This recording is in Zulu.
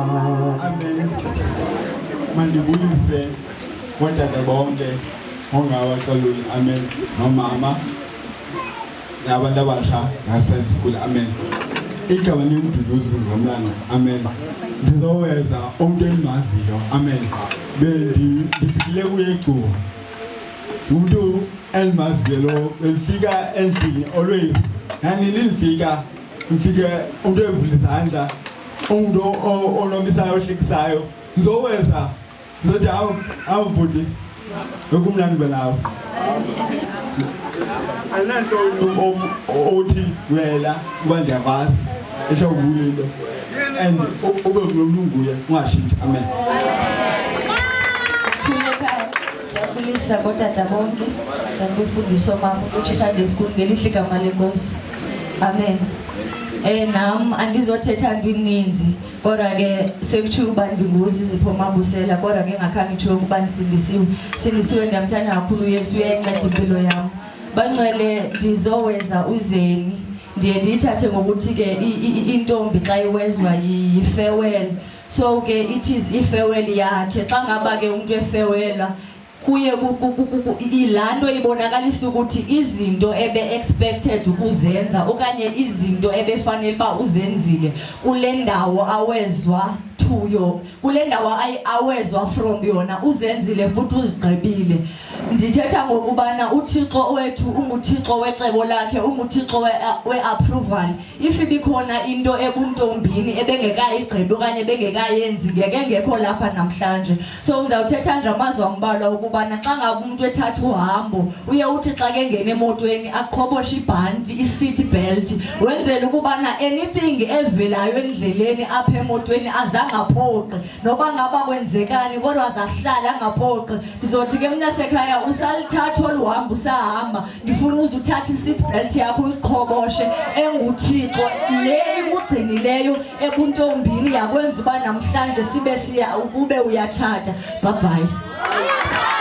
Amen. Mandibulise kodwa bonke ongawasaluli. Amen. Nomama nabantu abasha nase school. Amen. Igama ningiduduza ngomlando. Amen. Ndizoweza onke engimaziyo. Amen. Bendifikile kuyegcuwa. Umuntu elmazelo befika endlini always. Nangilifika ngifike umuntu evulizandla. Umuntu onomisayo ohlikisayo. Ngizoweza ngizothi awubudi lokumnandi benawo. Ananto othi wela kuba ndiyakwazi esho kulilo and ube ngolunguye ungashintsha. Amen. Jabulisa kotata bonke jabufundiswa mama ukuthi Sunday school ngelihle igama lenkosi. Amen. Nam andizothetha into ininzi kodwa ke sekuthiwa uba ndinguzi izipho mabusela kodwa ke ngakhange kuthiwe ukuba sindisiwe ndiyamthanda kakhulu uYesu uyayinceda impilo yam. Bangcwele ndizoweza uZeni ndiye ndiyithathe ngokuthi ke intombi xa iwezwa yi-farewell. So ke it is i-farewell yakhe xa ngaba ke umuntu efewela kuye ilanto ibonakalisa ukuthi izinto ebe expected ukuzenza okanye izinto ebefanele ba uzenzile kule ndawo awezwa tuyo kule ndawo awezwa from yona uzenzile futhi uzigqibile. Ndithetha ngokubana uThixo wethu unguThixo wecebo lakhe unguThixo weapproval. If ibikhona into ebuntombini ebengekayigqibi okanye bengekayenzi ngeke ngekho lapha namhlanje. So ngizawuthetha nje amazwi ambalwa ukubana xa ngabe umuntu ethatha uhambo uye uthi xa ke ngene emotweni aqhoboshe ibhanti i-seat belt wenzela ukubana anything evelayo endleleni apha emotweni azangapoqi noba ngaba kwenzekani kodwa azahlala angapoqi. Ndizothi ke mnyasekhaya usalithatha oluhambo usahamba ndifuna uzuthatha i-seat belt yakho uyiqhoboshe enguThixo le ikugcinileyo ebuntombini yakwenza uba namhlanje sibe siya ukube uyatshata. Bye bye.